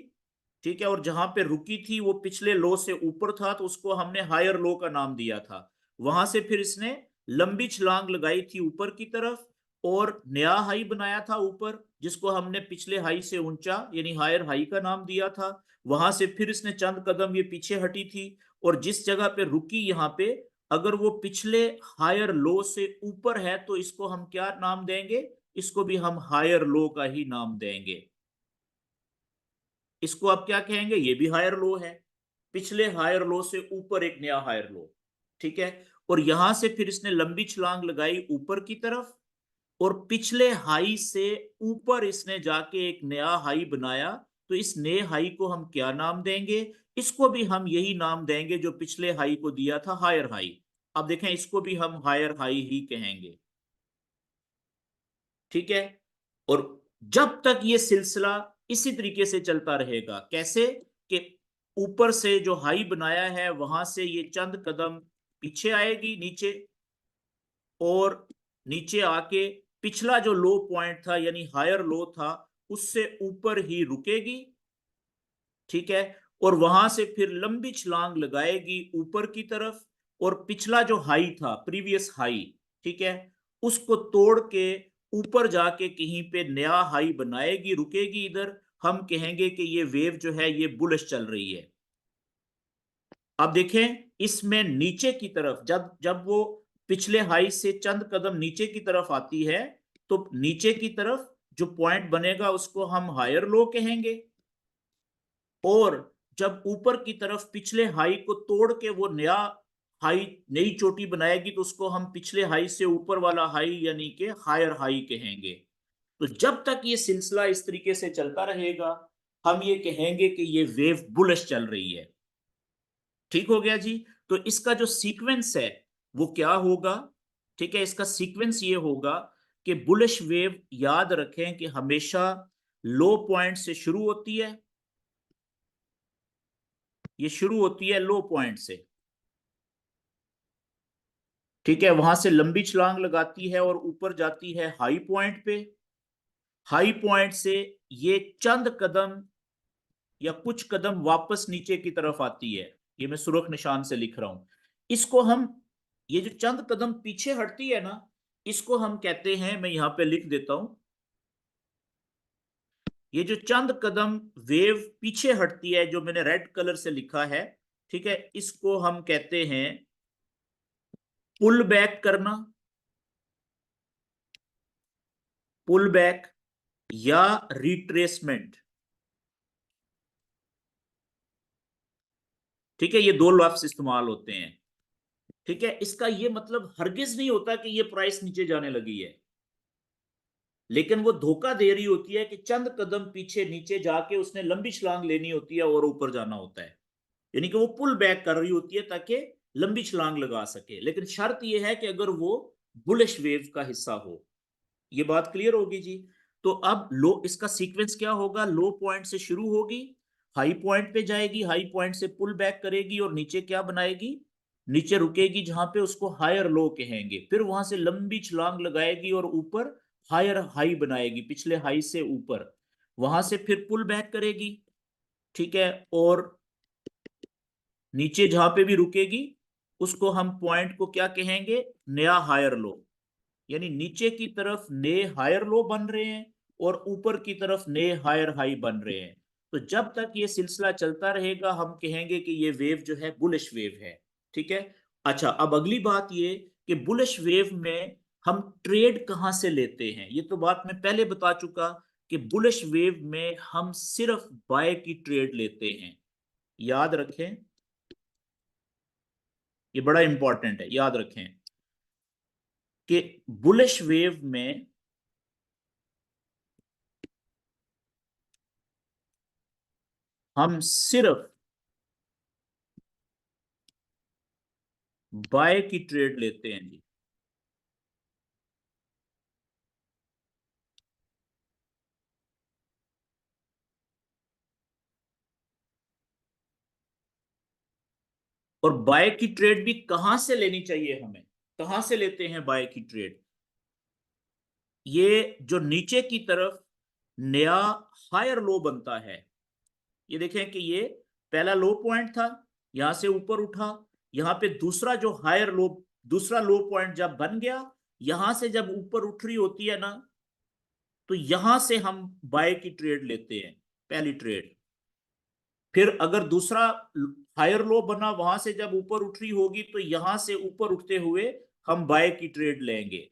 ठीक है, और जहां पे रुकी थी वो पिछले लो से ऊपर था तो उसको हमने हायर लो का नाम दिया था। वहां से फिर इसने लंबी छलांग लगाई थी ऊपर की तरफ और नया हाई बनाया था ऊपर, जिसको हमने पिछले हाई से ऊंचा यानी हायर हाई का नाम दिया था। वहां से फिर इसने चंद कदम ये पीछे हटी थी और जिस जगह पे रुकी यहाँ पे, अगर वो पिछले हायर लो से ऊपर है तो इसको हम क्या नाम देंगे, इसको भी हम हायर लो का ही नाम देंगे। इसको आप क्या कहेंगे, ये भी हायर लो है, पिछले हायर लो से ऊपर एक नया हायर लो। ठीक है, और यहां से फिर इसने लंबी छलांग लगाई ऊपर की तरफ और पिछले हाई से ऊपर इसने जाके एक नया हाई बनाया। तो इस नए हाई को हम क्या नाम देंगे, इसको भी हम यही नाम देंगे जो पिछले हाई को दिया था, हायर हाई। अब देखें, इसको भी हम हायर हाई ही कहेंगे। ठीक है, और जब तक ये सिलसिला इसी तरीके से चलता रहेगा, कैसे, कि ऊपर से जो हाई बनाया है वहां से ये चंद कदम पीछे आएगी नीचे, और नीचे आके पिछला जो लो पॉइंट था यानी हायर लो था उससे ऊपर ही रुकेगी। ठीक है, और वहां से फिर लंबी छलांग लगाएगी ऊपर की तरफ और पिछला जो हाई था, प्रीवियस हाई, ठीक है, उसको तोड़ के ऊपर जाके कहीं पे नया हाई बनाएगी, रुकेगी इधर। हम कहेंगे कि ये वेव जो है ये बुलिश चल रही है। अब देखें, इसमें नीचे की तरफ जब जब वो पिछले हाई से चंद कदम नीचे की तरफ आती है, तो नीचे की तरफ जो पॉइंट बनेगा उसको हम हायर लो कहेंगे, और जब ऊपर की तरफ पिछले हाई को तोड़ के वो नया हाई, नई चोटी बनाएगी, तो उसको हम पिछले हाई से ऊपर वाला हाई यानी कि हायर हाई कहेंगे। तो जब तक ये सिलसिला इस तरीके से चलता रहेगा हम ये कहेंगे कि ये वेव बुलिश चल रही है। ठीक हो गया जी। तो इसका जो सीक्वेंस है वो क्या होगा, ठीक है, इसका सीक्वेंस ये होगा कि बुलिश वेव याद रखें कि हमेशा लो पॉइंट से शुरू होती है, ये शुरू होती है लो पॉइंट से। ठीक है, वहां से लंबी छलांग लगाती है और ऊपर जाती है हाई पॉइंट पे। हाई पॉइंट से ये चंद कदम या कुछ कदम वापस नीचे की तरफ आती है, ये मैं सुर्ख निशान से लिख रहा हूं, इसको हम, ये जो चंद कदम पीछे हटती है ना, इसको हम कहते हैं, मैं यहां पे लिख देता हूं, ये जो चंद कदम वेव पीछे हटती है, जो मैंने रेड कलर से लिखा है, ठीक है, इसको हम कहते हैं पुल बैक करना, पुल बैक या रिट्रेसमेंट। ठीक है, ये दो लफ्ज इस्तेमाल होते हैं। ठीक है, इसका ये मतलब हरगिज नहीं होता कि ये प्राइस नीचे जाने लगी है, लेकिन वो धोखा दे रही होती है कि चंद कदम पीछे नीचे जाके उसने लंबी छलांग लेनी होती है और ऊपर जाना होता है, यानी कि वो पुल बैक कर रही होती है ताकि लंबी छलांग लगा सके, लेकिन शर्त यह है कि अगर वो बुलिश वेव का हिस्सा हो। ये बात क्लियर होगी जी। तो अब लो, इसका सीक्वेंस क्या होगा, लो पॉइंट से शुरू होगी, हाई पॉइंट पे जाएगी, हाई पॉइंट से पुल बैक करेगी और नीचे क्या बनाएगी, नीचे रुकेगी जहां पे उसको हायर लो कहेंगे, फिर वहां से लंबी छलांग लगाएगी और ऊपर हायर हाई बनाएगी, पिछले हाई से ऊपर, वहां से फिर पुल बैक करेगी। ठीक है, और नीचे जहां पे भी रुकेगी उसको हम पॉइंट को क्या कहेंगे, नया हायर लो, यानी नीचे की तरफ नए हायर लो बन रहे हैं और ऊपर की तरफ नए हायर हाई बन रहे हैं। तो जब तक ये सिलसिला चलता रहेगा हम कहेंगे कि ये वेव जो है बुलिश वेव है। ठीक है। अच्छा, अब अगली बात ये कि बुलिश वेव में हम ट्रेड कहां से लेते हैं, ये तो बात मैं पहले बता चुका कि बुलिश वेव में हम सिर्फ बाय की ट्रेड लेते हैं। याद रखें, ये बड़ा इंपॉर्टेंट है, याद रखें कि बुलिश वेव में हम सिर्फ बाय की ट्रेड लेते हैं जी। और बाय की ट्रेड भी कहां से लेनी चाहिए हमें, कहां से लेते हैं बाय की ट्रेड, ये जो नीचे की तरफ नया हायर लो बनता है, ये देखें कि ये पहला लो पॉइंट था, यहां से ऊपर उठा, यहां पे दूसरा जो हायर लो, दूसरा लो पॉइंट जब बन गया, यहां से जब ऊपर उठ रही होती है ना, तो यहां से हम बाय की ट्रेड लेते हैं, पहली ट्रेड। फिर अगर दूसरा हायर लो बना, वहां से जब ऊपर उठ रही होगी तो यहां से ऊपर उठते हुए हम बाय की ट्रेड लेंगे।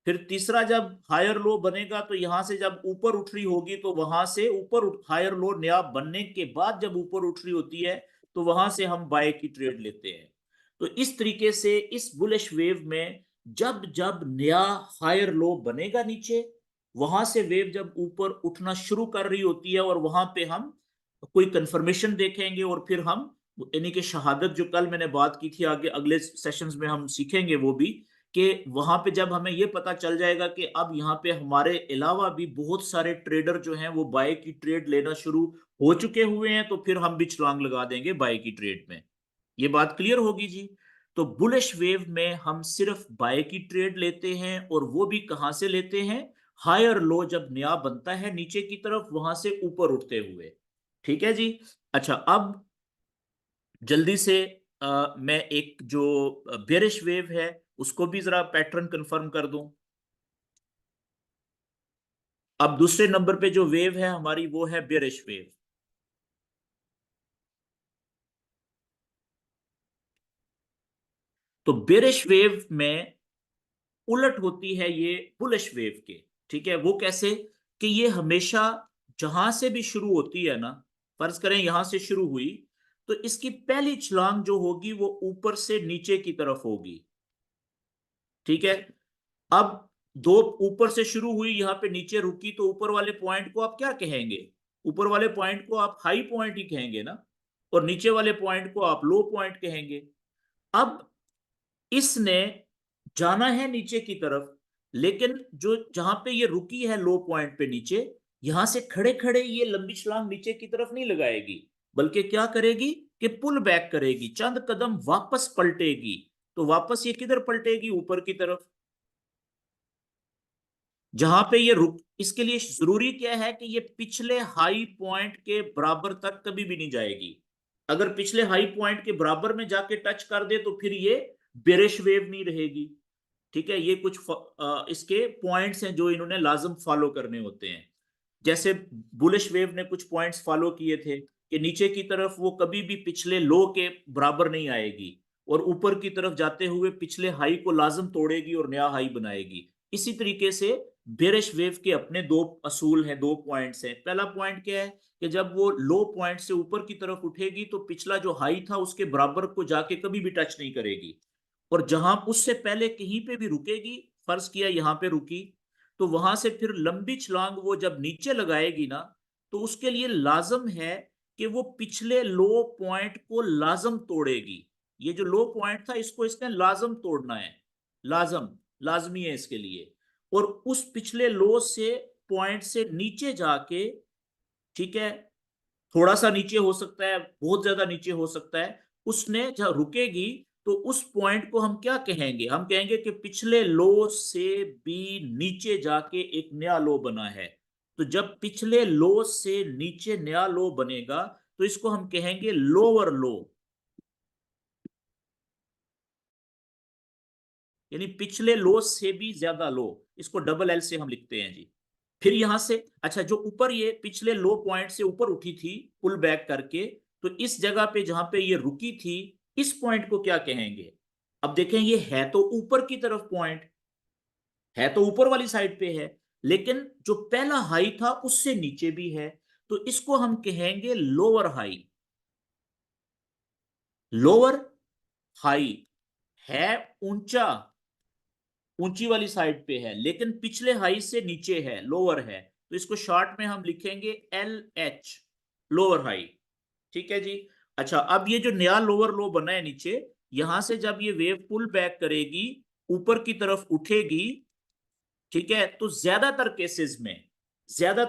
फिर तीसरा जब हायर लो बनेगा तो यहां से जब ऊपर उठ रही होगी तो वहां से ऊपर हायर लो नया बनने के बाद जब ऊपर उठ रही होती है तो वहां से हम बाय की ट्रेड लेते हैं। तो इस तरीके से इस बुलिश वेव में जब जब नया हायर लो बनेगा नीचे, वहां से वेव जब ऊपर उठना शुरू कर रही होती है और वहां पे हम कोई कंफर्मेशन देखेंगे और फिर हम, यानी कि शहादत जो कल मैंने बात की थी, आगे अगले सेशंस में हम सीखेंगे वो भी, कि वहां पे जब हमें ये पता चल जाएगा कि अब यहाँ पे हमारे अलावा भी बहुत सारे ट्रेडर जो हैं वो बाय की ट्रेड लेना शुरू हो चुके हुए हैं, तो फिर हम भी छलांग लगा देंगे बाय की ट्रेड में। ये बात क्लियर होगी जी। तो बुलिश वेव में हम सिर्फ बाय की ट्रेड लेते हैं, और वो भी कहां से लेते हैं, हायर लो जब नया बनता है नीचे की तरफ, वहां से ऊपर उठते हुए। ठीक है जी। अच्छा, अब जल्दी से मैं एक जो बेरिश वेव है उसको भी जरा पैटर्न कंफर्म कर दूं। अब दूसरे नंबर पे जो वेव है हमारी वो है बेरिश वेव। तो बेरिश वेव में उलट होती है ये बुलिश वेव के। ठीक है, वो कैसे, कि ये हमेशा जहां से भी शुरू होती है ना, फर्ज करें यहां से शुरू हुई, तो इसकी पहली छलांग जो होगी वो ऊपर से नीचे की तरफ होगी। ठीक है। अब दो, ऊपर से शुरू हुई, यहां पे नीचे रुकी, तो ऊपर वाले पॉइंट को आप क्या कहेंगे, ऊपर वाले पॉइंट को आप हाई पॉइंट ही कहेंगे ना, और नीचे वाले पॉइंट को आप लो पॉइंट कहेंगे। अब इसने जाना है नीचे की तरफ, लेकिन जो जहां पे ये रुकी है लो पॉइंट पे नीचे, यहां से खड़े खड़े ये लंबी छलांग नीचे की तरफ नहीं लगाएगी, बल्कि क्या करेगी कि पुल बैक करेगी, चंद कदम वापस पलटेगी। तो वापस ये किधर पलटेगी, ऊपर की तरफ। जहां पे ये रुक, इसके लिए जरूरी क्या है कि ये पिछले हाई पॉइंट के बराबर तक कभी भी नहीं जाएगी। अगर पिछले हाई पॉइंट के बराबर में जाके टच कर दे तो फिर ये बेरिश वेव नहीं रहेगी। ठीक है, ये कुछ इसके पॉइंट्स हैं जो इन्होंने लाजम फॉलो करने होते हैं। जैसे बुलिश वेव ने कुछ पॉइंट्स फॉलो किए थे कि नीचे की तरफ वो कभी भी पिछले लो के बराबर नहीं आएगी, और ऊपर की तरफ जाते हुए पिछले हाई को लाजम तोड़ेगी और नया हाई बनाएगी। इसी तरीके से बेरिश वेव के अपने दो असूल हैं, दो पॉइंट्स हैं। पहला पॉइंट क्या है कि जब वो लो पॉइंट से ऊपर की तरफ उठेगी तो पिछला जो हाई था उसके बराबर को जाके कभी भी टच नहीं करेगी, और जहां उससे पहले कहीं पे भी रुकेगी, फर्ज किया यहां पे रुकी, तो वहां से फिर लंबी छलांग वो जब नीचे लगाएगी ना, तो उसके लिए लाजम है कि वो पिछले लो पॉइंट को लाजम तोड़ेगी। ये जो लो पॉइंट था इसको इसने लाजम तोड़ना है, लाजम, लाजमी है इसके लिए। और उस पिछले लो से पॉइंट से नीचे जाके, ठीक है, थोड़ा सा नीचे हो सकता है, बहुत ज्यादा नीचे हो सकता है, उसने जहां रुकेगी तो उस पॉइंट को हम क्या कहेंगे, हम कहेंगे कि पिछले लो से भी नीचे जाके एक नया लो बना है। तो जब पिछले लो से नीचे नया लो बनेगा तो इसको हम कहेंगे लोअर लो, यानी पिछले लो से भी ज्यादा लो। इसको डबल एल से हम लिखते हैं जी। फिर यहां से अच्छा, जो ऊपर ये पिछले लो पॉइंट से ऊपर उठी थी पुल बैक करके, तो इस जगह पे जहां पे ये रुकी थी, इस पॉइंट को क्या कहेंगे? अब देखें, ये है तो ऊपर की तरफ पॉइंट, है तो ऊपर वाली साइड पे है, लेकिन जो पहला हाई था उससे नीचे भी है, तो इसको हम कहेंगे लोअर हाई। लोअर हाई है, ऊंचा, ऊंची वाली साइड पे है, लेकिन पिछले हाई से नीचे है, लोअर है, तो इसको शॉर्ट में हम लिखेंगे एल एच, लोअर हाई। ठीक है जी। अच्छा, अब ये जो नया लोअर लो बना है नीचे, यहां से जब ये वेव पुल बैक करेगी, ऊपर की तरफ उठेगी, ठीक है, तो ज्यादातर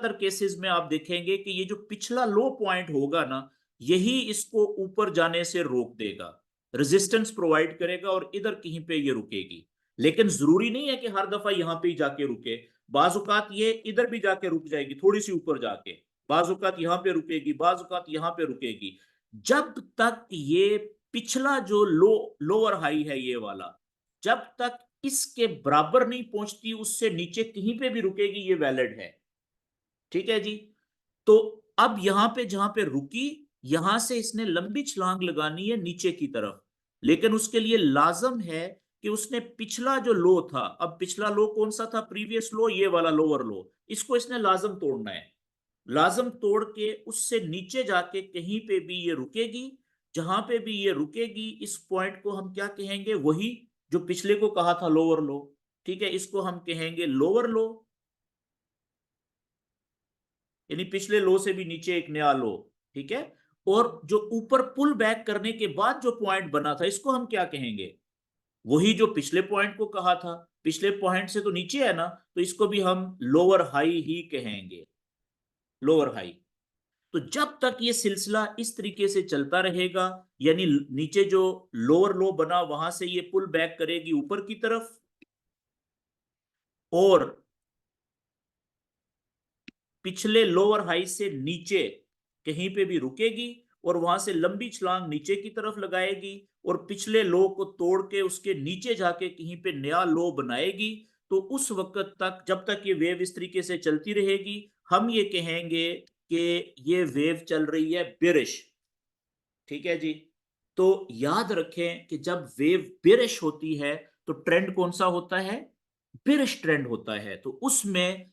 केसेस में आप देखेंगे कि ये जो पिछला लो पॉइंट होगा ना, यही इसको ऊपर जाने से रोक देगा, रेजिस्टेंस प्रोवाइड करेगा और इधर कहीं पे ये रुकेगी। लेकिन जरूरी नहीं है कि हर दफा यहां पे ही जाके रुके। बाजुकात ये इधर भी जाके रुक जाएगी, थोड़ी सी ऊपर जाके, बाजुकात यहां पे रुकेगी, बाजुकात यहां पे रुकेगी। जब तक ये पिछला जो लोअर हाई है ये वाला, जब तक इसके बराबर नहीं पहुंचती, उससे नीचे कहीं पे भी रुकेगी, ये वैलिड है। ठीक है जी। तो अब यहां पे जहां पे रुकी, यहां से इसने लंबी छलांग लगानी है नीचे की तरफ, लेकिन उसके लिए लाजम है कि उसने पिछला जो लो था, अब पिछला लो कौन सा था, प्रीवियस लो, ये वाला लोअर लो, इसको इसने लाजम तोड़ना है। लाजम तोड़ के उससे नीचे जाके कहीं पे भी ये रुकेगी, जहां पे भी ये रुकेगी, इस पॉइंट को हम क्या कहेंगे, वही जो पिछले को कहा था लोअर लो। ठीक है, इसको हम कहेंगे लोअर लो, यानी पिछले लो से भी नीचे एक नया लो। ठीक है, और जो ऊपर पुल बैक करने के बाद जो पॉइंट बना था, इसको हम क्या कहेंगे, वही जो पिछले पॉइंट को कहा था, पिछले पॉइंट से तो नीचे है ना, तो इसको भी हम लोअर हाई ही कहेंगे, लोअर हाई। तो जब तक ये सिलसिला इस तरीके से चलता रहेगा, यानी नीचे जो लोअर लो बना वहां से ये पुल बैक करेगी ऊपर की तरफ, और पिछले लोअर हाई से नीचे कहीं पे भी रुकेगी, और वहां से लंबी छलांग नीचे की तरफ लगाएगी, और पिछले लो को तोड़ के उसके नीचे जाके कहीं पे नया लो बनाएगी। तो उस वक्त तक, जब तक ये वेव इस तरीके से चलती रहेगी, हम ये कहेंगे कि ये वेव चल रही है बेरिश। ठीक है जी। तो याद रखें कि जब वेव बेरिश होती है तो ट्रेंड कौन सा होता है, बेरिश ट्रेंड होता है। तो उसमें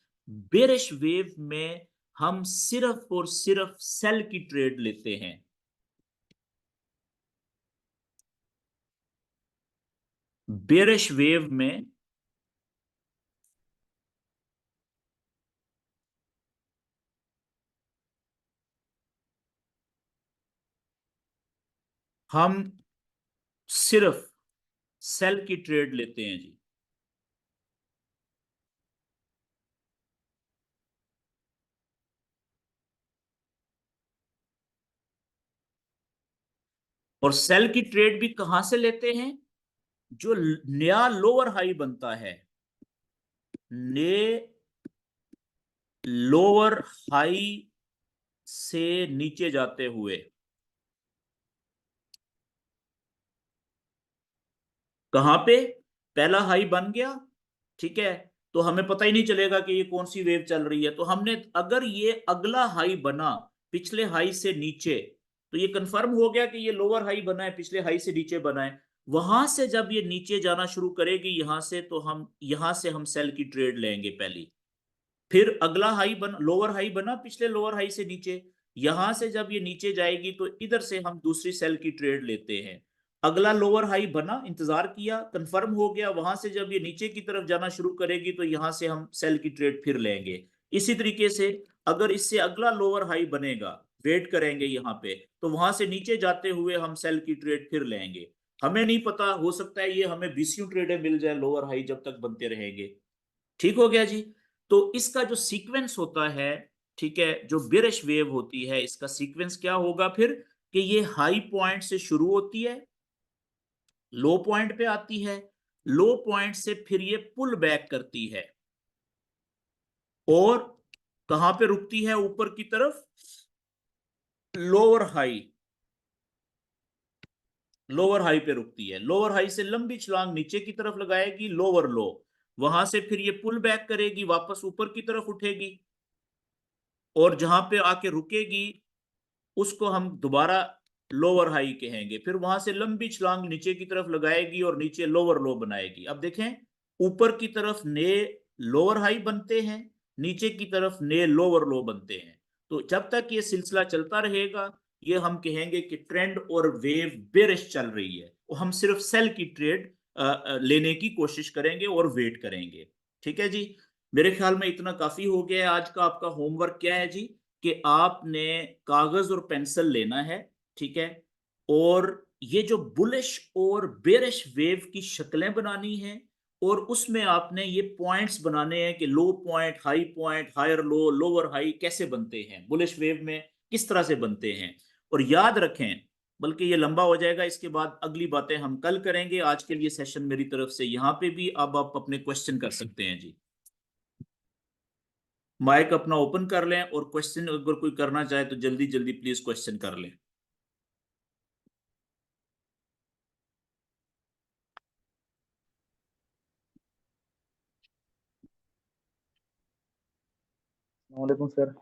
बेरिश वेव में हम सिर्फ और सिर्फ सेल की ट्रेड लेते हैं। बेरिश वेव में हम सिर्फ सेल की ट्रेड लेते हैं जी। और सेल की ट्रेड भी कहां से लेते हैं, जो नया लोअर हाई बनता है, लोअर हाई से नीचे जाते हुए कहां पे पहला हाई बन गया, ठीक है, तो हमें पता ही नहीं चलेगा कि ये कौन सी वेव चल रही है। तो हमने अगर ये अगला हाई बना पिछले हाई से नीचे, तो ये कंफर्म हो गया कि ये लोअर हाई बना है, पिछले हाई से नीचे बना है। वहां से जब ये नीचे जाना शुरू करेगी यहां से, तो हम यहां से हम सेल की ट्रेड लेंगे पहली। फिर अगला हाई बन लोअर हाई बना पिछले लोअर हाई से नीचे, यहां से जब ये नीचे जाएगी तो इधर से हम दूसरी सेल की ट्रेड लेते हैं। अगला लोअर हाई बना, इंतजार किया, कंफर्म हो गया, वहां से जब ये नीचे की तरफ जाना शुरू करेगी तो यहां से हम सेल की ट्रेड फिर लेंगे। इसी तरीके से अगर इससे अगला लोअर हाई बनेगा, वेट करेंगे यहाँ पे, तो वहां से नीचे जाते हुए हम सेल की ट्रेड फिर लेंगे। हमें नहीं पता, हो सकता है ये हमें बीसियों ट्रेडें मिल जाए लोअर हाई जब तक बनते रहेंगे। ठीक हो गया जी। तो इसका जो सीक्वेंस होता है, ठीक है, जो बियरिश वेव होती है इसका सीक्वेंस क्या होगा फिर, कि ये हाई पॉइंट से शुरू होती है, लो पॉइंट पे आती है, लो पॉइंट से फिर ये पुल बैक करती है, और कहां पे रुकती है, ऊपर की तरफ, लोअर हाई, लोअर हाई पे रुकती है। लोअर हाई से लंबी छलांग नीचे की तरफ लगाएगी, लोअर लो, वहां से फिर ये पुल बैक करेगी, वापस ऊपर की तरफ उठेगी, और जहां पे आके रुकेगी उसको हम दोबारा लोअर हाई कहेंगे। फिर वहां से लंबी छलांग नीचे की तरफ लगाएगी और नीचे लोअर लो बनाएगी। अब देखें, ऊपर की तरफ नए लोअर हाई बनते हैं, नीचे की तरफ नए लोअर लो बनते हैं। तो जब तक ये सिलसिला चलता रहेगा, ये हम कहेंगे कि ट्रेंड और वेव बेरिश चल रही है, और हम सिर्फ सेल की ट्रेड लेने की कोशिश करेंगे और वेट करेंगे। ठीक है जी। मेरे ख्याल में इतना काफी हो गया है। आज का आपका होमवर्क क्या है जी, कि आपने कागज और पेंसिल लेना है, ठीक है, और ये जो बुलिश और बेरिश वेव की शक्लें बनानी है, और उसमें आपने ये पॉइंट्स बनाने हैं कि low point, high point, higher low, lower high कैसे बनते हैं बुलिश वेव में, किस तरह से बनते हैं। और याद रखें, बल्कि ये लंबा हो जाएगा, इसके बाद अगली बातें हम कल करेंगे। आज के लिए सेशन मेरी तरफ से यहाँ पे भी, अब आप अपने क्वेश्चन कर सकते हैं जी। माइक अपना ओपन कर लें, और क्वेश्चन अगर कोई करना चाहे तो जल्दी जल्दी प्लीज क्वेश्चन कर लें। वालेकुम सर।